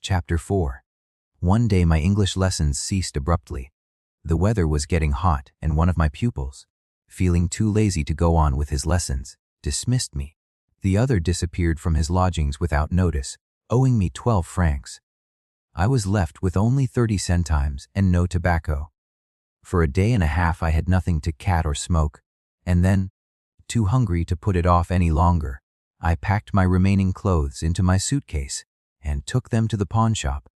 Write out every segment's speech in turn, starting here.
Chapter 4. One day my English lessons ceased abruptly. The weather was getting hot, and one of my pupils, feeling too lazy to go on with his lessons, dismissed me. The other disappeared from his lodgings without notice, owing me 12 francs. I was left with only 30 centimes and no tobacco. For a day and a half I had nothing to cat or smoke, and then, too hungry to put it off any longer, I packed my remaining clothes into my suitcase and took them to the pawnshop.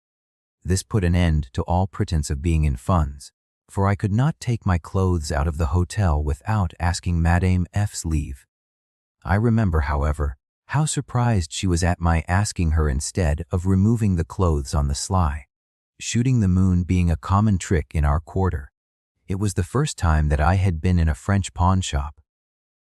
This put an end to all pretense of being in funds, for I could not take my clothes out of the hotel without asking Madame F's leave. I remember, however, how surprised she was at my asking her instead of removing the clothes on the sly, shooting the moon being a common trick in our quarter. It was the first time that I had been in a French pawn shop.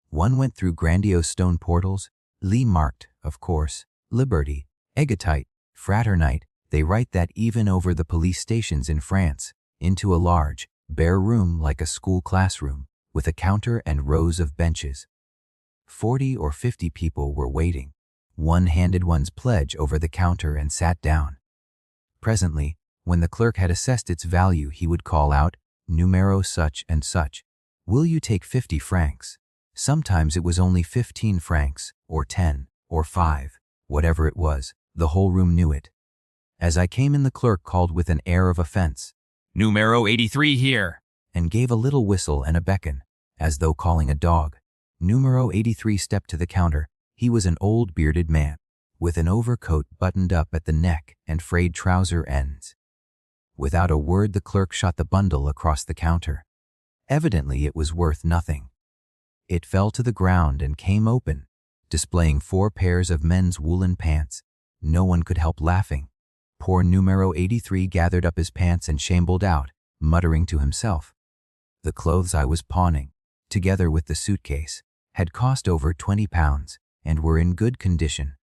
One went through grandiose stone portals, marked, of course, Liberty, Egotite, Fraternite. They write that even over the police stations in France, into a large, bare room like a school classroom, with a counter and rows of benches. 40 or 50 people were waiting. One handed one's pledge over the counter and sat down. Presently, when the clerk had assessed its value, he would call out, "Numero such and such. Will you take 50 francs? Sometimes it was only 15 francs, or 10, or 5, whatever it was. The whole room knew it. As I came in, the clerk called with an air of offense, "Numero 83 here," and gave a little whistle and a beckon, as though calling a dog. Numero 83 stepped to the counter. He was an old bearded man, with an overcoat buttoned up at the neck and frayed trouser ends. Without a word, the clerk shot the bundle across the counter. Evidently it was worth nothing. It fell to the ground and came open, displaying 4 pairs of men's woolen pants. No one could help laughing. Poor Numero 83 gathered up his pants and shambled out, muttering to himself. The clothes I was pawning, together with the suitcase, had cost over 20 pounds and were in good condition.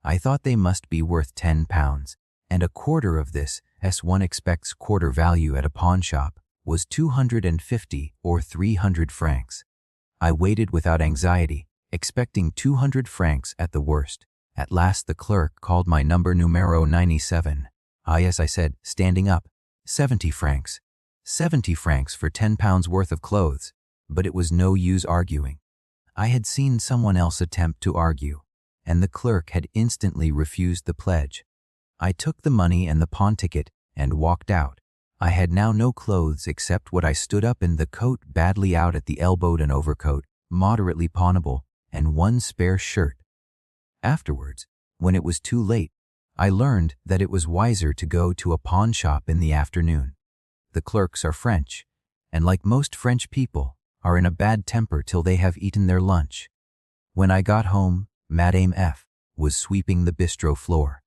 I thought they must be worth 10 pounds, and a quarter of this, as one expects quarter value at a pawn shop, was 250 or 300 francs. I waited without anxiety, expecting 200 francs at the worst. At last the clerk called my number, numero 97. "Ah yes," I said, standing up. 70 francs. 70 francs for 10 pounds worth of clothes. But it was no use arguing. I had seen someone else attempt to argue, and the clerk had instantly refused the pledge. I took the money and the pawn ticket and walked out. I had now no clothes except what I stood up in, the coat badly out at the elbow, an overcoat, moderately pawnable, and one spare shirt. Afterwards, when it was too late, I learned that it was wiser to go to a pawn shop in the afternoon. The clerks are French, and like most French people, are in a bad temper till they have eaten their lunch. When I got home, Madame F was sweeping the bistro floor.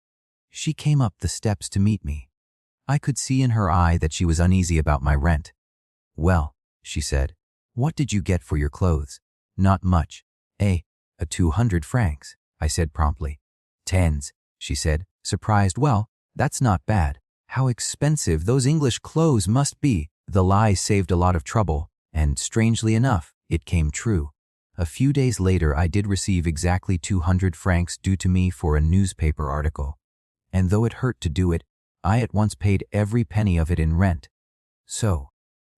She came up the steps to meet me. I could see in her eye that she was uneasy about my rent. "Well," she said, "what did you get for your clothes?" "Not much." "A 200 francs, I said promptly. "Tens," she said, surprised. "Well, that's not bad. How expensive those English clothes must be." The lie saved a lot of trouble, and strangely enough, it came true. A few days later I did receive exactly 200 francs due to me for a newspaper article, and though it hurt to do it, I at once paid every penny of it in rent. So,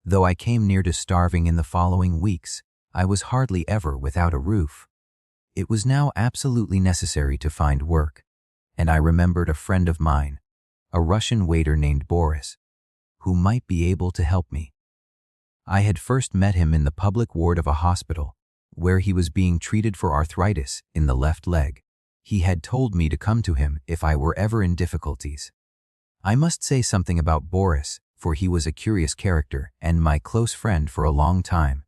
though I came near to starving in the following weeks, I was hardly ever without a roof. It was now absolutely necessary to find work, and I remembered a friend of mine, a Russian waiter named Boris, who might be able to help me. I had first met him in the public ward of a hospital, where he was being treated for arthritis in the left leg. He had told me to come to him if I were ever in difficulties. I must say something about Boris, for he was a curious character and my close friend for a long time.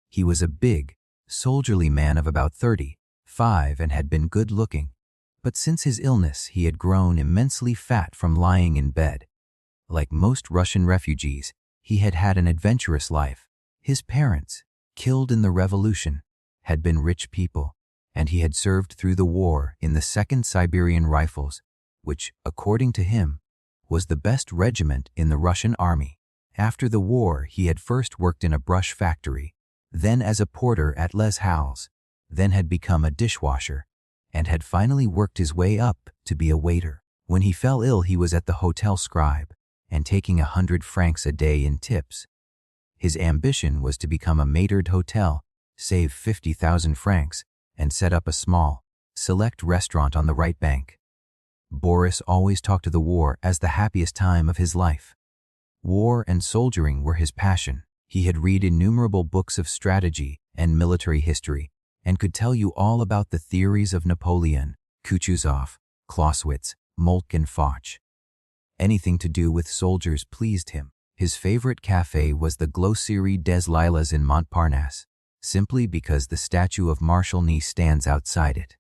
He was a big, soldierly man of about 35 and had been good-looking, but since his illness he had grown immensely fat from lying in bed. Like most Russian refugees, he had had an adventurous life. His parents, killed in the revolution, had been rich people, and he had served through the war in the 2nd Siberian Rifles, which, according to him, was the best regiment in the Russian army. After the war, he had first worked in a brush factory, then as a porter at Les Halles, then had become a dishwasher, and had finally worked his way up to be a waiter. When he fell ill, he was at the hotel scribe and taking 100 francs a day in tips. His ambition was to become a maître d'hôtel, save 50,000 francs, and set up a small, select restaurant on the right bank. Boris always talked of the war as the happiest time of his life. War and soldiering were his passion. He had read innumerable books of strategy and military history and could tell you all about the theories of Napoleon, Kutuzov, Clausewitz, Moltke and Foch. Anything to do with soldiers pleased him. His favorite café was the Glossierie des Lilas in Montparnasse, simply because the statue of Marshal Ney stands outside it.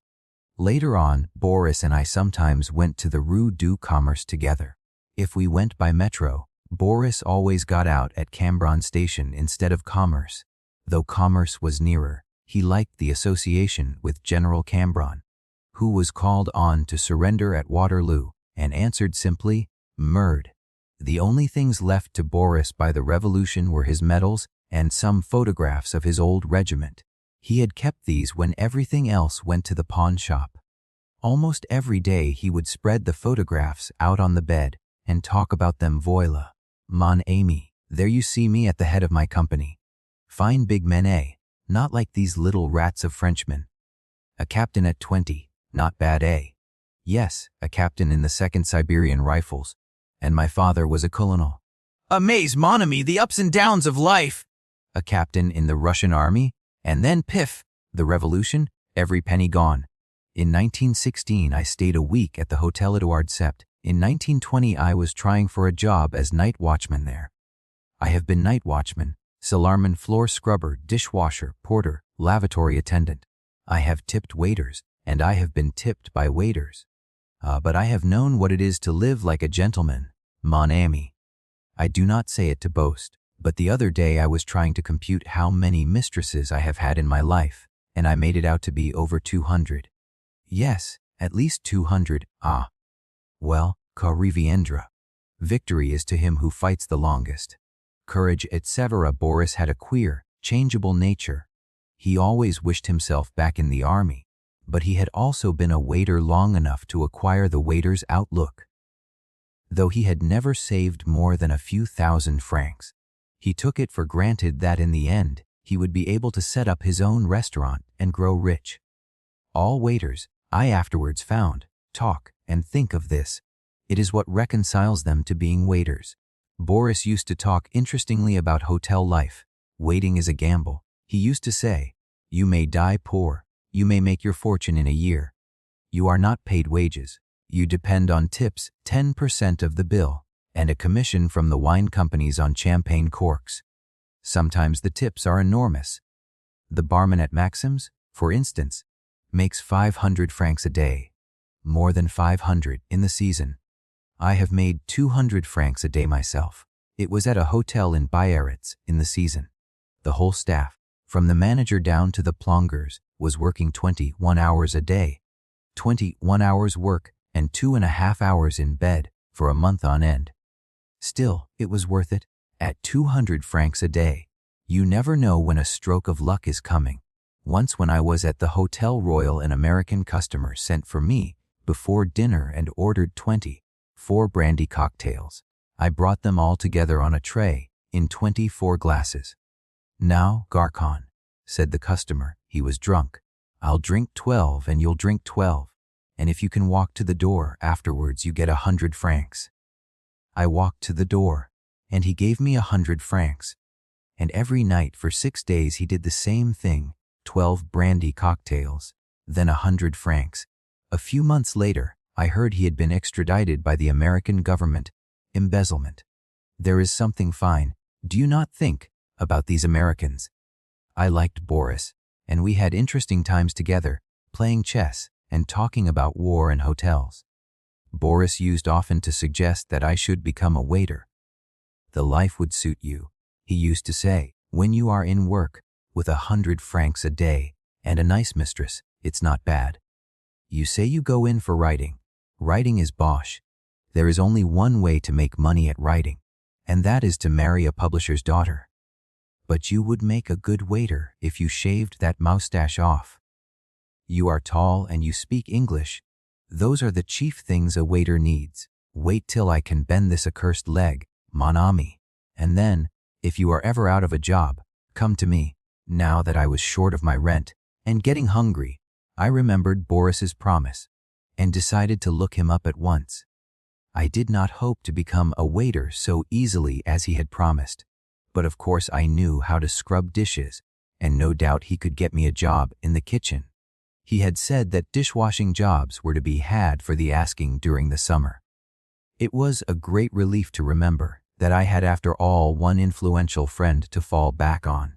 Later on, Boris and I sometimes went to the Rue du Commerce together. If we went by metro, Boris always got out at Cambron Station instead of Commerce. Though Commerce was nearer, he liked the association with General Cambron, who was called on to surrender at Waterloo and answered simply, "Murd." The only things left to Boris by the revolution were his medals and some photographs of his old regiment. He had kept these when everything else went to the pawn shop. Almost every day he would spread the photographs out on the bed and talk about them. Voila, mon ami, there you see me at the head of my company. Fine big men, eh? Not like these little rats of Frenchmen. A captain at 20, not bad, eh? Yes, a captain in the 2nd Siberian Rifles, and my father was a colonel. Amaze, mon ami, the ups and downs of life. A captain in the Russian army, and then piff, the revolution, every penny gone. In 1916, I stayed a week at the Hotel Edouard Sept. In 1920, I was trying for a job as night watchman there. I have been night watchman, cellarman, floor scrubber, dishwasher, porter, lavatory attendant. I have tipped waiters, and I have been tipped by waiters. But I have known what it is to live like a gentleman, mon ami. I do not say it to boast, but the other day I was trying to compute how many mistresses I have had in my life, and I made it out to be over 200. Yes, at least 200, ah. Well, que reviendra. Victory is to him who fights the longest. Courage, etc. Boris had a queer, changeable nature. He always wished himself back in the army, but he had also been a waiter long enough to acquire the waiter's outlook. Though he had never saved more than a few thousand francs, he took it for granted that in the end, he would be able to set up his own restaurant and grow rich. All waiters, I afterwards found, talk and think of this. It is what reconciles them to being waiters. Boris used to talk interestingly about hotel life. Waiting is a gamble. He used to say, "You may die poor. You may make your fortune in a year. You are not paid wages. You depend on tips, 10% of the bill, and a commission from the wine companies on champagne corks. Sometimes the tips are enormous. The barman at Maxim's, for instance, makes 500 francs a day, more than 500 in the season. I have made 200 francs a day myself. It was at a hotel in Biarritz in the season. The whole staff, from the manager down to the plongeurs, was working 21 hours a day, 21 hours work and 2.5 hours in bed for a month on end. Still, it was worth it. At 200 francs a day, you never know when a stroke of luck is coming. Once when I was at the Hotel Royal, an American customer sent for me before dinner and ordered 24 brandy cocktails. I brought them all together on a tray in 24 glasses. "Now, Garcon," said the customer, he was drunk, "I'll drink 12 and you'll drink 12. And if you can walk to the door afterwards, you get 100 francs. I walked to the door, and he gave me 100 francs. And every night for 6 days he did the same thing, 12 brandy cocktails, then 100 francs. A few months later, I heard he had been extradited by the American government. Embezzlement. There is something fine, do you not think, about these Americans? I liked Boris, and we had interesting times together, playing chess and talking about war and hotels. Boris used often to suggest that I should become a waiter. The life would suit you, he used to say, when you are in work, with 100 francs a day and a nice mistress, it's not bad. You say you go in for writing. Writing is bosh. There is only one way to make money at writing, and that is to marry a publisher's daughter. But you would make a good waiter if you shaved that moustache off. You are tall and you speak English. Those are the chief things a waiter needs. Wait till I can bend this accursed leg, mon ami. And then, if you are ever out of a job, come to me. Now that I was short of my rent and getting hungry, I remembered Boris's promise and decided to look him up at once. I did not hope to become a waiter so easily as he had promised, but of course I knew how to scrub dishes, and no doubt he could get me a job in the kitchen. He had said that dishwashing jobs were to be had for the asking during the summer. It was a great relief to remember that I had after all one influential friend to fall back on.